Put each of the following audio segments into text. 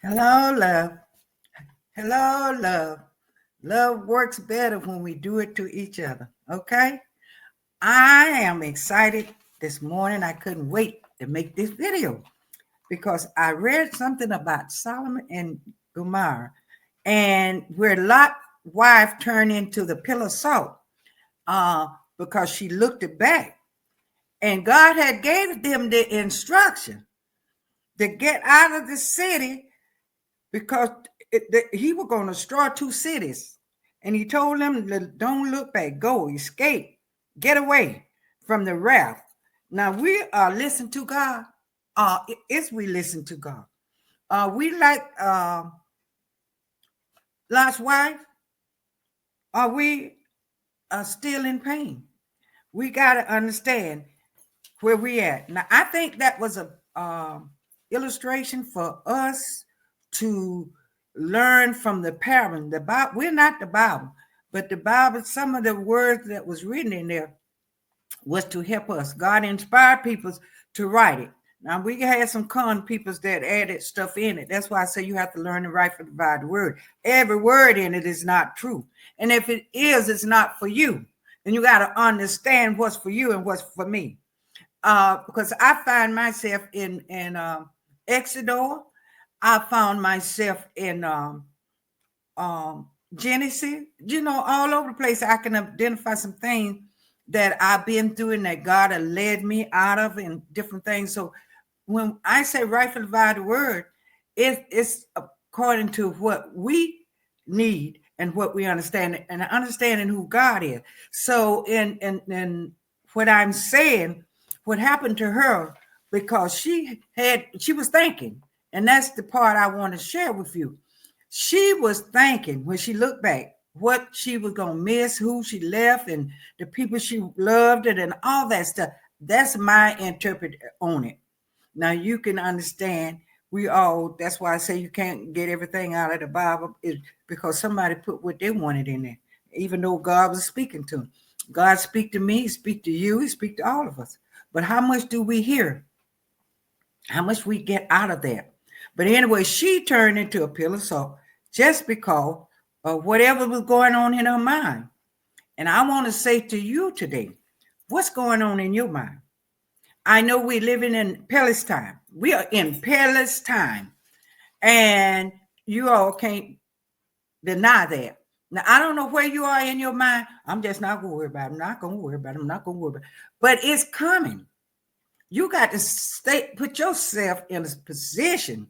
Hello, love. Hello, love. Love works better when we do it to each other. Okay? I am excited this morning. I couldn't wait to make this video because I read something about Solomon and Gomorrah and where Lot's wife turned into the pillar of salt uh, because she looked it back. And God had gave them the instruction to get out of the city because he was going to destroy two cities. And he told them, don't look back, go, escape, get away from the wrath. Now we are listening to God. Is we listen to God? We like Lot's wife? Are we still in pain? We got to understand where we at. Now, I think that was a illustration for us to learn from the parable. The Bible, we're not the Bible, but the Bible, some of the words that was written in there was to help us. God inspired people to write it. Now we had some con peoples that added stuff in it. That's why I say you have to learn to write for the word. Every word in it is not true. And if it is, it's not for you. And you got to understand what's for you and what's for me. Because I find myself in Exodus. I found myself in Genesis. All over the place. I can identify some things that I've been through and that God has led me out of and different things. So when I say rightfully divide the word, it's according to what we need and what we understand and understanding who God is. So in what I'm saying, what happened to her, because she was thinking, and that's the part I want to share with you. She was thinking when she looked back what she was going to miss, who she left, and the people she loved, and all that stuff. That's my interpret on it. Now you can understand that's why I say you can't get everything out of the Bible, is because somebody put what they wanted in there, even though God was speaking to them. God speak to me, he speak to you, he speak to all of us. But how much do we hear? How much we get out of that? But anyway, she turned into a pillar of salt just because of whatever was going on in her mind. And I want to say to you today, what's going on in your mind? I know we're living in perilous time. We are in perilous time. And you all can't deny that. Now, I don't know where you are in your mind. I'm just not going to worry about it. I'm not going to worry about it. I'm not going to worry about it. But it's coming. You got to put yourself in a position,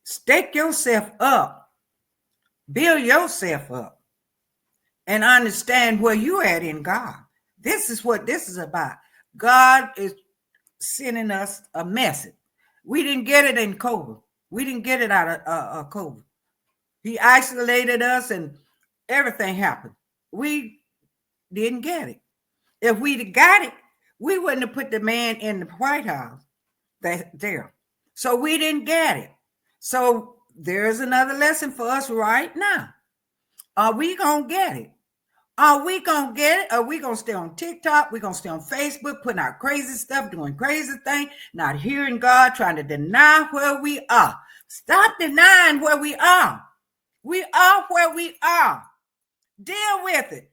stake yourself up, build yourself up, and understand where you're at in God. This is what this is about. God is sending us a message. We didn't get it in COVID. We didn't get it out of COVID. He isolated us and everything happened. We didn't get it. If we'd got it, we wouldn't have put the man in the White House there. So we didn't get it. So there's another lesson for us right now. Are we going to get it? Are we going to get it? Are we going to stay on TikTok? We're going to stay on Facebook, putting out crazy stuff, doing crazy things, not hearing God, trying to deny where we are. Stop denying where we are. We are where we are. Deal with it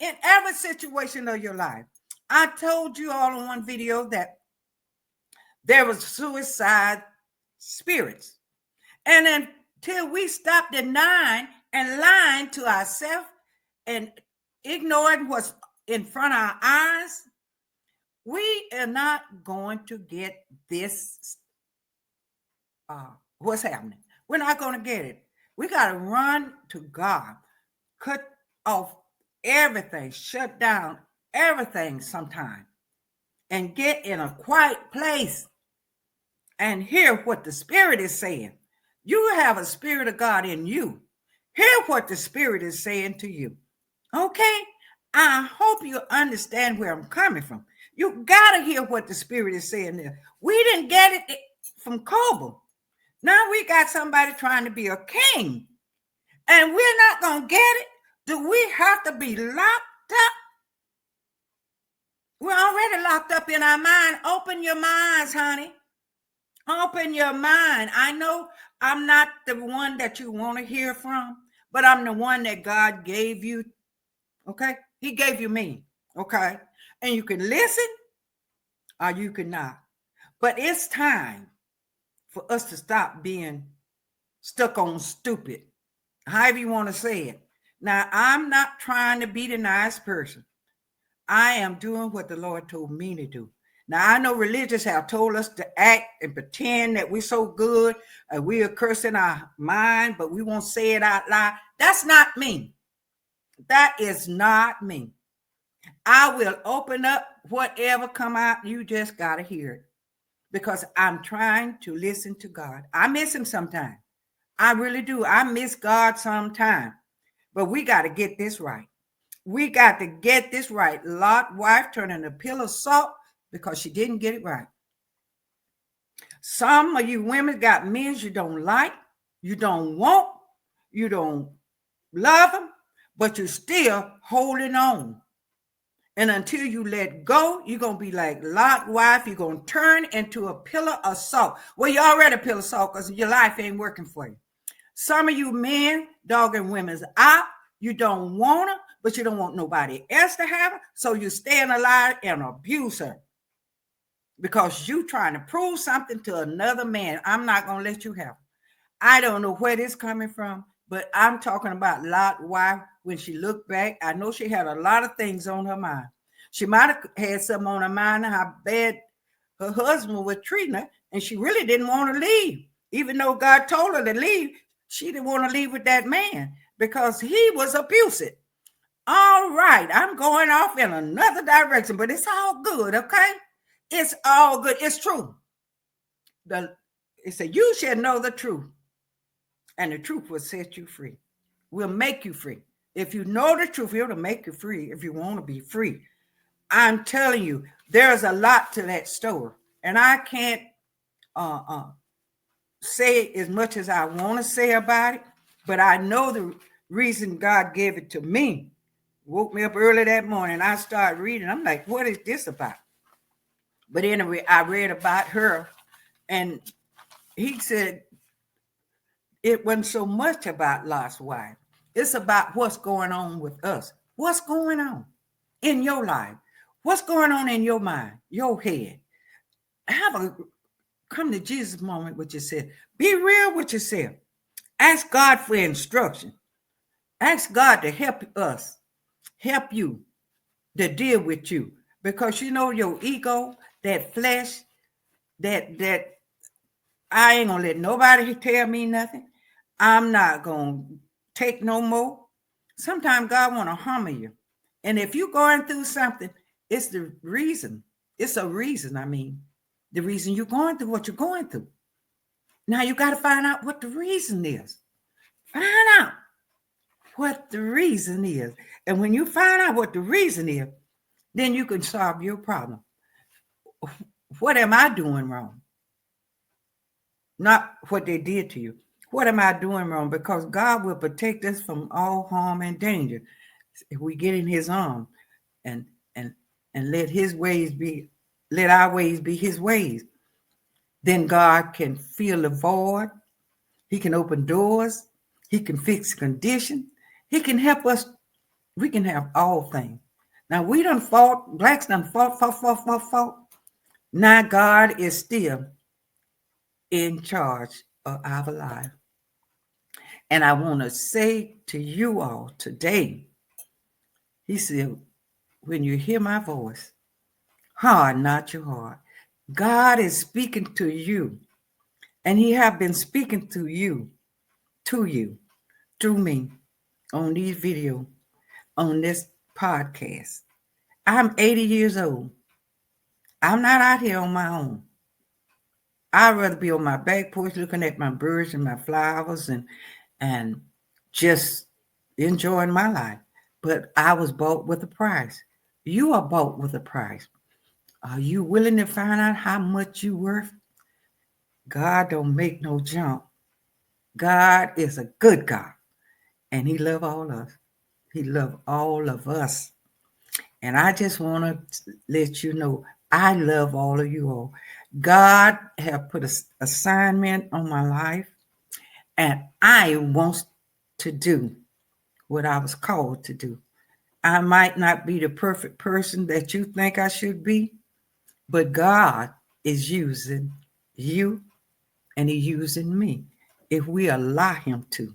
in every situation of your life. I told you all in one video that there was suicide spirits. And until we stop denying and lying to ourselves and ignoring what's in front of our eyes, we are not going to get this, what's happening. We're not going to get it. We got to run to God, cut off everything, shut down everything sometime, and get in a quiet place and hear what the Spirit is saying. You have a Spirit of God in you. Hear what the Spirit is saying to you. Okay? I hope you understand where I'm coming from. You got to hear what the Spirit is saying there. We didn't get it from Kobo. Now we got somebody trying to be a king. And we're not going to get it. Do we have to be locked up? We're already locked up in our mind. Open your minds, honey. Open your mind. I know I'm not the one that you want to hear from, but I'm the one that God gave you. Okay. He gave you me. Okay. And you can listen or you cannot. But it's time for us to stop being stuck on stupid, however you want to say it. Now, I'm not trying to be the nice person. I am doing what the Lord told me to do. Now, I know religious have told us to act and pretend that we're so good and we are cursing our mind, but we won't say it out loud. That's not me. That is not me. I will open up whatever come out. You just got to hear it because I'm trying to listen to God. I miss him sometimes. I really do. I miss God sometimes. But we got to get this right. We got to get this right. Lot's wife turning a pillar of salt because she didn't get it right. Some of you women got men you don't like, you don't want, you don't love them, but you're still holding on. And until you let go, you're going to be like Lot's wife. You're going to turn into a pillar of salt. Well, you're already a pillar of salt because your life ain't working for you. Some of you men dogging women's out. You don't want her, but you don't want nobody else to have her. So you staying alive and abuse her because you trying to prove something to another man. I'm not going to let you have her. I don't know where this coming from, but I'm talking about Lot's wife. When she looked back, I know she had a lot of things on her mind. She might have had something on her mind, how bad her husband was treating her, and she really didn't want to leave. Even though God told her to leave, she didn't want to leave with that man because he was abusive. All right, I'm going off in another direction, but it's all good, okay? It's all good. It's true. It said, you shall know the truth, and the truth will set you free. Will make you free. If you know the truth, it'll make you free if you want to be free. I'm telling you, there's a lot to that story, and I can't say as much as I want to say about it, but I know the reason God gave it to me. Woke me up early that morning. I started reading. I'm like, what is this about? But anyway, I read about her, and he said it wasn't so much about Lot's wife. It's about what's going on with us. What's going on in your life? What's going on in your mind, your head? Have a come to Jesus moment with yourself. Be real with yourself. Ask God for instruction. Ask God to help us, help you to deal with you. Because you know your ego, that flesh, that I ain't gonna let nobody tell me nothing. I'm not gonna take no more. Sometimes God want to humble you. And if you're going through something, it's the reason. It's a reason, I mean. The reason you're going through what you're going through. Now you got to find out what the reason is. Find out what the reason is. And when you find out what the reason is, then you can solve your problem. What am I doing wrong? Not what they did to you. What am I doing wrong? Because God will protect us from all harm and danger if we get in his arms and let his ways be, let our ways be his ways. Then God can fill the void. He can open doors. He can fix conditions. He can help us. We can have all things. Now we done fought, blacks done fought. Now God is still in charge of our life. And I want to say to you all today, he said, when you hear my voice, hard not your heart. God is speaking to you. And he have been speaking to you, through me, on these videos, on this podcast. I'm 80 years old. I'm not out here on my own. I'd rather be on my back porch looking at my birds and my flowers and just enjoying my life. But I was bought with a price. You are bought with a price. Are you willing to find out how much you worth? God don't make no junk. God is a good God, and he loves all of us. He loves all of us. And I just want to let you know, I love all of you all. God have put an assignment on my life, and I want to do what I was called to do. I might not be the perfect person that you think I should be, but God is using you and He's using me if we allow Him to.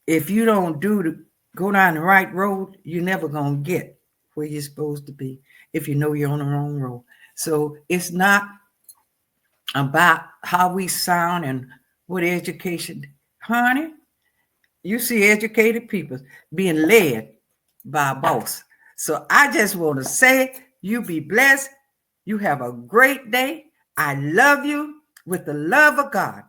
If you don't go down the right road, you're never going to get where you're supposed to be if you know you're on the wrong road. So it's not about how we sound and what education. Honey, you see educated people being led by a boss. So I just want to say, you be blessed. You have a great day. I love you with the love of God.